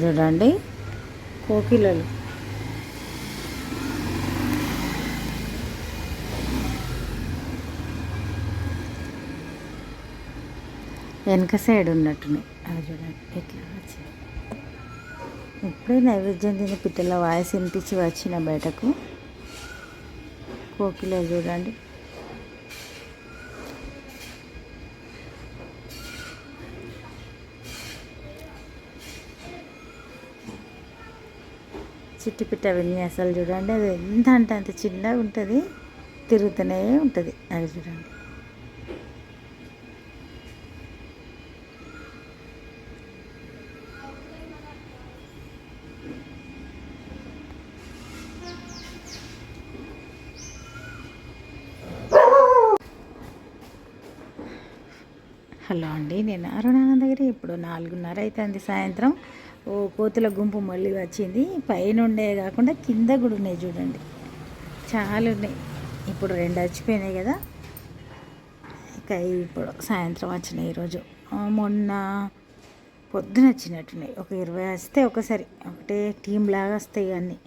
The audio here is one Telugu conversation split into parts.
చూడండి కోకిలలు. వెనక సైడ్ ఉన్నట్టున్నాయి అది చూడండి ఎట్లా వచ్చింది. ఇప్పుడే నైవేద్యం తిని పిట్టల వాయిస్ వినిపించి వచ్చిన బయటకు. కోకిలలు చూడండి. చిట్టిపిట్ట విన్యాసాలు చూడండి. అది ఎంత అంటే అంత చిన్నగా ఉంటుంది, తిరుగుతూనే ఉంటుంది. అది చూడండి. హలో అండి, నేను అరుణానందగిరి. ఇప్పుడు 4:30 అవుతుంది సాయంత్రం. ఓ కోతుల గుంపు మళ్ళీ వచ్చింది. పైన ఉండే కాకుండా కింద కూడా ఉన్నాయి చూడండి, చాలా ఉన్నాయి. ఇప్పుడు 2 వచ్చిపోయినాయి కదా. ఇక ఇప్పుడు సాయంత్రం వచ్చినాయి. ఈరోజు మొన్న పొద్దున వచ్చినట్టున్నాయి. ఒక 20 వస్తే ఒకసారి ఒకటే టీం లాగా వస్తాయి అన్నీ.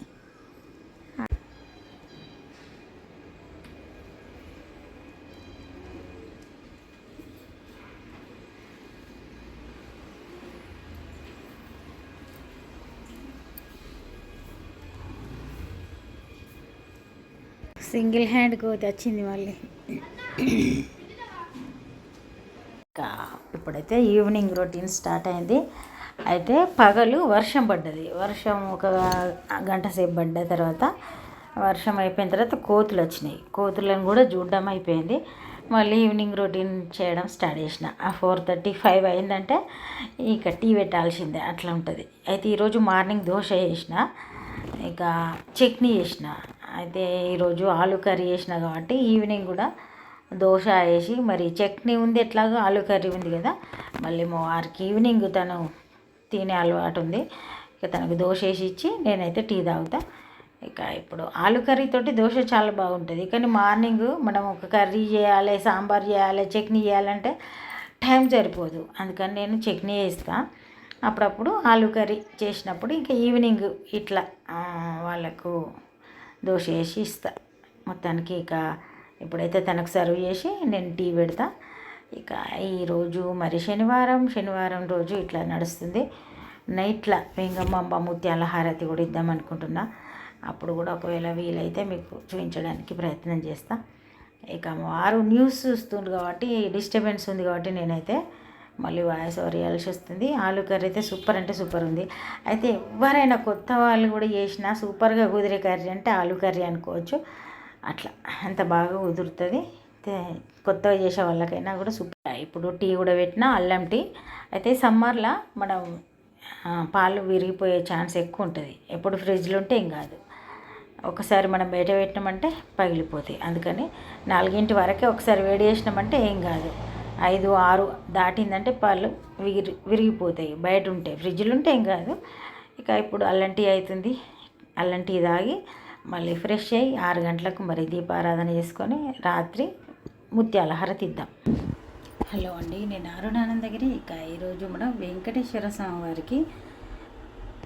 సింగిల్ హ్యాండ్ కోతి వచ్చింది మళ్ళీ. ఇంకా ఇప్పుడైతే ఈవినింగ్ రొటీన్ స్టార్ట్ అయింది. అయితే పగలు వర్షం పడ్డది. వర్షం ఒక గంట సేపు పడ్డ తర్వాత, వర్షం అయిపోయిన తర్వాత కోతులు వచ్చినాయి. కోతులను కూడా చూడడం అయిపోయింది. మళ్ళీ ఈవినింగ్ రొటీన్ చేయడం స్టార్ట్ చేసిన. 4:35 అయిందంటే ఇక టీ పెట్టాల్సిందే, అట్లా ఉంటుంది. అయితే ఈరోజు మార్నింగ్ దోశ చేసిన, ఇక చట్నీ చేసిన. అయితే ఈరోజు ఆలు కర్రీ చేసిన కాబట్టి ఈవినింగ్ కూడా దోశ వేసి, మరి చట్నీ ఉంది ఎట్లాగో, ఆలు కర్రీ ఉంది కదా, మళ్ళీ మా వారికి ఈవినింగ్ తను తినే అలవాటు ఉంది. ఇక తనకు దోశ వేసి ఇచ్చి నేనైతే టీ తాగుతా. ఇక ఇప్పుడు ఆలు కర్రీతోటి దోశ చాలా బాగుంటుంది. కానీ మార్నింగ్ మనం ఒక కర్రీ చేయాలి, సాంబార్ చేయాలి, చట్నీ చేయాలంటే టైం సరిపోదు. అందుకని నేను చట్నీ చేస్తాను. అప్పుడప్పుడు ఆలు కర్రీ చేసినప్పుడు ఇంకా ఈవినింగ్ ఇట్లా వాళ్ళకు దోశ వేసి ఇస్తా. మొత్తానికి ఇక ఇప్పుడైతే తనకు సర్వ్ చేసి నేను టీ పెడతా. ఇక ఈరోజు మరి శనివారం రోజు ఇట్లా నడుస్తుంది. నైట్లా వెంగమాంబ ముత్యాల హారతి కూడా ఇద్దాం అనుకుంటున్నా. అప్పుడు కూడా ఒకవేళ వీలైతే మీకు చూపించడానికి ప్రయత్నం చేస్తా. ఇక వారు న్యూస్ చూస్తుంది కాబట్టి డిస్టర్బెన్స్ ఉంది కాబట్టి నేనైతే మళ్ళీ వాయిస్ ఓవర్ ఇవ్వాల్సి వస్తుంది. ఆలు కర్రీ అయితే సూపర్ అంటే సూపర్ ఉంది. అయితే ఎవరైనా కొత్త వాళ్ళు కూడా చేసినా సూపర్గా కుదిరే కర్రీ అంటే ఆలు కర్రీ అనుకోవచ్చు. అట్లా అంత బాగా కుదురుతుంది. కొత్తగా చేసే వాళ్ళకైనా కూడా సూపర్. ఇప్పుడు టీ కూడా పెట్టినా, అల్లం టీ. అయితే సమ్మర్లో మనం పాలు విరిగిపోయే ఛాన్స్ ఎక్కువ ఉంటుంది. ఎప్పుడు ఫ్రిడ్జ్లో ఉంటే ఏం కాదు, ఒకసారి మనం బయట పెట్టినామంటే పగిలిపోతాయి. అందుకని 4 వరకే ఒకసారి వేడి చేసినామంటే ఏం కాదు. 5, 6 దాటిందంటే పాలు విరిగిపోతాయి. బయట ఉంటే, ఫ్రిడ్జ్లో ఉంటే ఏం కాదు. ఇక ఇప్పుడు అల్లం టీ అవుతుంది. అల్లం టీ తాగి మళ్ళీ ఫ్రెష్ అయ్యి 6 గంటలకు మరి దీపారాధన చేసుకొని రాత్రి ముత్యాల హారతి ఇద్దాం. హలో అండి, నేను అరుణానందగిరి. ఇక ఈరోజు మనం వెంకటేశ్వర స్వామి వారికి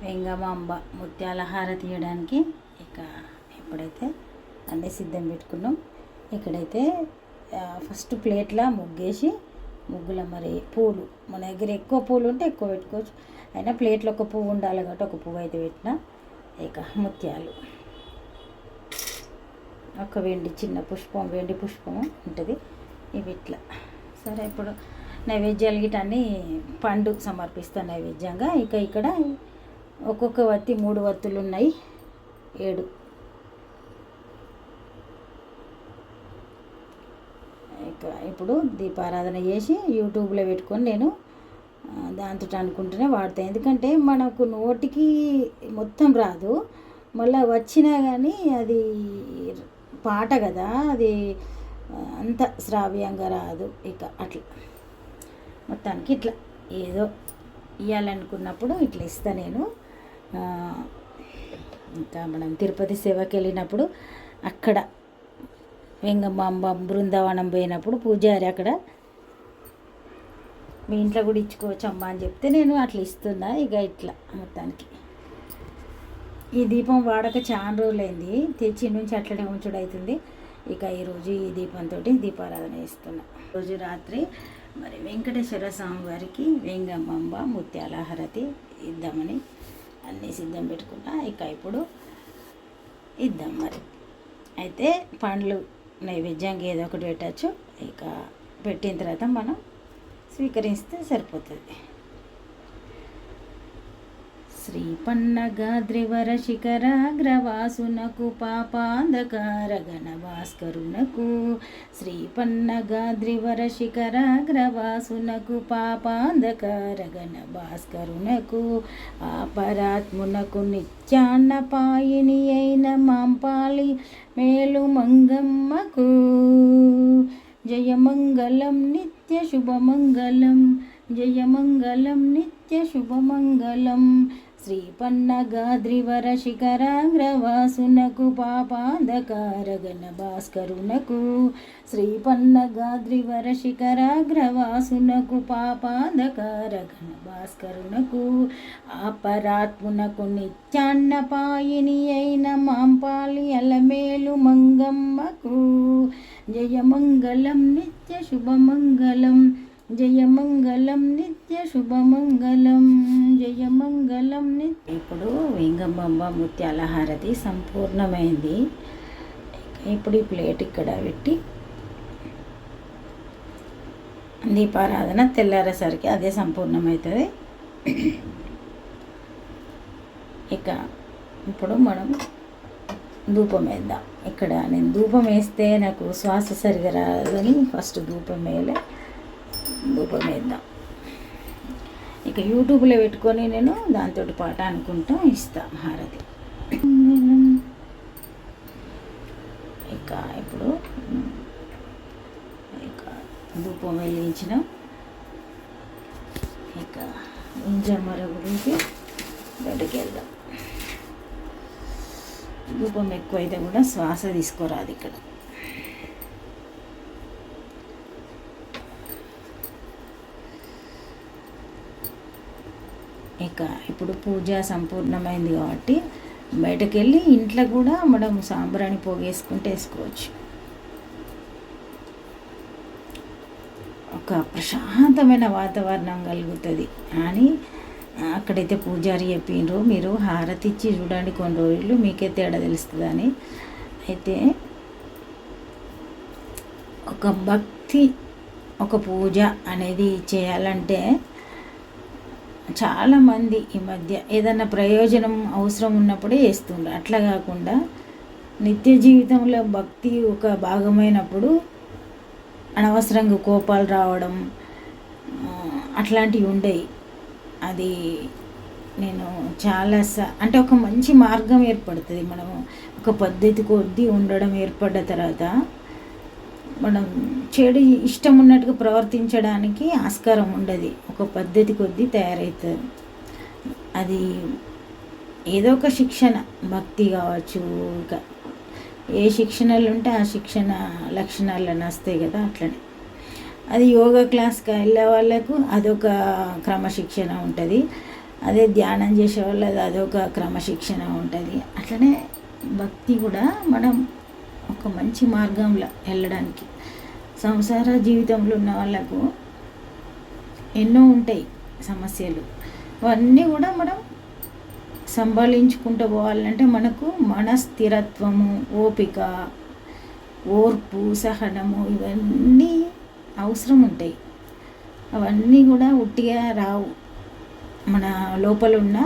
వెంగమాంబ ముత్యాల హారతి ఇవ్వడానికి ఇక ఇప్పుడైతే అన్నీ సిద్ధం పెట్టుకున్నాం. ఇక్కడైతే ఫస్ట్ ప్లేట్లో ముగ్గేసి, ముగ్గులో మరి పూలు మన దగ్గర ఎక్కువ పూలు ఉంటే ఎక్కువ పెట్టుకోవచ్చు. అయినా ప్లేట్లో ఒక పువ్వు ఉండాలి కాబట్టి ఒక పువ్వు అయితే పెట్టిన. ఇక ముత్యాలు, ఒక చిన్న పుష్పం, వెండి పుష్పము ఉంటుంది. ఇవి ఇట్లా. సరే, ఇప్పుడు నైవేద్యాలు గిటన్నీ పండు సమర్పిస్తాను నైవేద్యంగా. ఇక ఇక్కడ ఒక్కొక్క వత్తి 3 వత్తులు ఉన్నాయి, 7. ఇక ఇప్పుడు దీపారాధన చేసి యూట్యూబ్లో పెట్టుకొని నేను దాంతో అనుకుంటూనే వాడతాను. ఎందుకంటే మనకు నోటికి మొత్తం రాదు, మళ్ళీ వచ్చినా కానీ అది పాట కదా, అది అంత శ్రావ్యంగా రాదు. ఇక అట్లా మొత్తానికి ఇట్లా ఏదో ఇవ్వాలనుకున్నప్పుడు ఇట్లా ఇస్తా నేను. ఇంకా మనం తిరుపతి సేవకి వెళ్ళినప్పుడు అక్కడ వెంగమాంబ బృందావనం పోయినప్పుడు పూజారి అక్కడ మీ ఇంట్లో కూడా ఇచ్చుకోవచ్చు అమ్మ అని చెప్తే నేను అట్లా ఇస్తున్నా. ఇక ఇట్లా మొత్తానికి ఈ దీపం వాడక చాలా రోజులైంది, తెచ్చి నుంచి అట్లనే ఉంచుడు అవుతుంది. ఇక ఈరోజు ఈ దీపంతో దీపారాధన చేస్తున్నా. రోజు రాత్రి మరి వెంకటేశ్వర స్వామి వారికి వేంగమ్మ ముత్యాల హారతి ఇద్దామని అన్నీ సిద్ధం పెట్టుకున్నా. ఇక ఇప్పుడు ఇద్దాం. మరి అయితే పండ్లు నైవేద్యంగా ఏదో ఒకటి పెట్టచ్చు. ఇక పెట్టిన తర్వాత మనం స్వీకరిస్తే సరిపోతుంది. శ్రీపన్నగాద్రివర శిఖరాగ్రవాసునకు పాపాంధకార గణభాస్కరునకు శ్రీపన్నగాద్రివర శిఖరాగ్రవాసునకు పాపాంధకార గణభాస్కరునకు ఆపరాత్మునకు నిత్యాన్నపాయిని అయిన మాంపాలి మేలు మంగమ్మకు జయమంగళం నిత్య శుభమంగళం జయమంగళం నిత్య శుభమంగళం శ్రీపన్నగాద్రివర శిఖరాగ్రవాసునకు పాపాంధకార గణభాస్కరునకు శ్రీపన్నగాద్రివర శిఖరాగ్రవాసునకు పాపాంధకార గణభాస్కరునకు ఆపరాత్మునకు నిత్యాన్నపాయిని అయిన మాంపాలి అలమేలు మంగమ్మకు జయమంగళం నిత్య శుభమంగళం జయమంగళం నిత్య శుభమంగళం జయమంగళం నిత్య. ఇప్పుడు వేంగమ్మ ముత్యాల హారతి సంపూర్ణమైంది. ఇప్పుడు ఈ ప్లేట్ ఇక్కడ పెట్టి దీపారాధన తెల్లారేసరికి అదే సంపూర్ణమవుతుంది. ఇక ఇప్పుడు మనం ధూపం వేద్దాం. ఇక్కడ నేను ధూపం వేస్తే నాకు శ్వాస సరిగా రాదని ఫస్ట్ ధూపం వేద్దాం. ఇక యూట్యూబ్లో పెట్టుకొని నేను దాంతో పాట అనుకుంటూ ఇస్తాను హారతి. ఇక ఇప్పుడు ఇక ధూపం వెలిగించిన ఇక ఇంజమర గురించి బయటకు వెళ్దాం. ధూపం ఎక్కువైతే కూడా శ్వాస తీసుకోరాదు ఇక్కడ. ఇక ఇప్పుడు పూజ సంపూర్ణమైంది కాబట్టి బయటకు వెళ్ళి ఇంట్లో కూడా మనం సాంబ్రాణి పోగేసుకుంటే వేసుకోవచ్చు. ఒక ప్రశాంతమైన వాతావరణం కలుగుతుంది అని అక్కడైతే పూజారి చెప్పిండ్రు, మీరు హారతి ఇచ్చి చూడండి కొన్ని రోజులు మీకే తేడా తెలుస్తుందని. అయితే ఒక భక్తి ఒక పూజ అనేది చేయాలంటే చాలామంది ఈ మధ్య ఏదైనా ప్రయోజనం అవసరం ఉన్నప్పుడే చేస్తుండ్రు. అట్లా కాకుండా నిత్య జీవితంలో భక్తి ఒక భాగమైనప్పుడు అనవసరంగా కోపాలు రావడం అట్లాంటివి ఉండేవి. అది నేను అంటే ఒక మంచి మార్గం ఏర్పడుతుంది. మనము ఒక పద్ధతి కొద్దీ ఉండడం ఏర్పడ్డ తర్వాత మనం చెడు ఇష్టం ఉన్నట్టుగా ప్రవర్తించడానికి ఆస్కారం ఉండదు. ఒక పద్ధతి కొద్దీ తయారవుతుంది. అది ఏదో ఒక శిక్షణ, భక్తి కావచ్చు, ఇంకా ఏ శిక్షణలు ఉంటే ఆ శిక్షణ లక్షణాలను వస్తాయి కదా. అట్లనే అది యోగా క్లాస్కి వెళ్ళే వాళ్ళకు అదొక క్రమశిక్షణ ఉంటుంది, అదే ధ్యానం చేసే వాళ్ళది అదొక క్రమశిక్షణ ఉంటుంది. అట్లనే భక్తి కూడా మనం ఒక మంచి మార్గంలో వెళ్ళడానికి, సంసార జీవితంలో ఉన్న వాళ్ళకు ఎన్నో ఉంటాయి సమస్యలు, అవన్నీ కూడా మనం సంభాళించుకుంటూ పోవాలంటే మనకు మనస్థిరత్వము, ఓపిక, ఓర్పు, సహనము ఇవన్నీ అవసరం ఉంటాయి. అవన్నీ కూడా ఉట్టిగా రావు. మన లోపల ఉన్న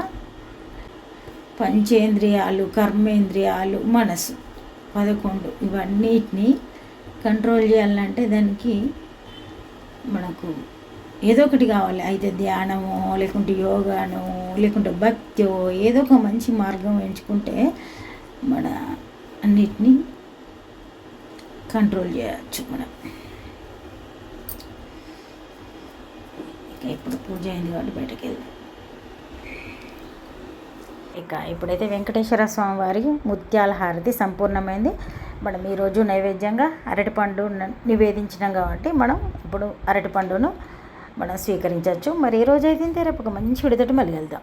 పంచేంద్రియాలు, కర్మేంద్రియాలు, మనసు 11 ఇవన్నిటిని కంట్రోల్ చేయాలంటే దానికి మనకు ఏదో ఒకటి కావాలి. అయితే ధ్యానమో, లేకుంటే యోగానో, లేకుంటే భక్తో, ఏదో ఒక మంచి మార్గం ఎంచుకుంటే మన అన్నిటినీ కంట్రోల్ చేయవచ్చు మనం. ఇప్పుడు పూజ అయింది కాబట్టి బయటకు వెళ్దాం. ఇక ఇప్పుడైతే వెంకటేశ్వర స్వామి వారి ముత్యాల హారతి సంపూర్ణమైంది. మనం ఈరోజు నైవేద్యంగా అరటిపండు నివేదించినాం కాబట్టి మనం ఇప్పుడు అరటిపండును మనం స్వీకరించవచ్చు. మరి ఈ రోజు అయితే ఇంతే, రేపు ఒక మంచి విడితోటి మళ్ళీ వెళ్దాం.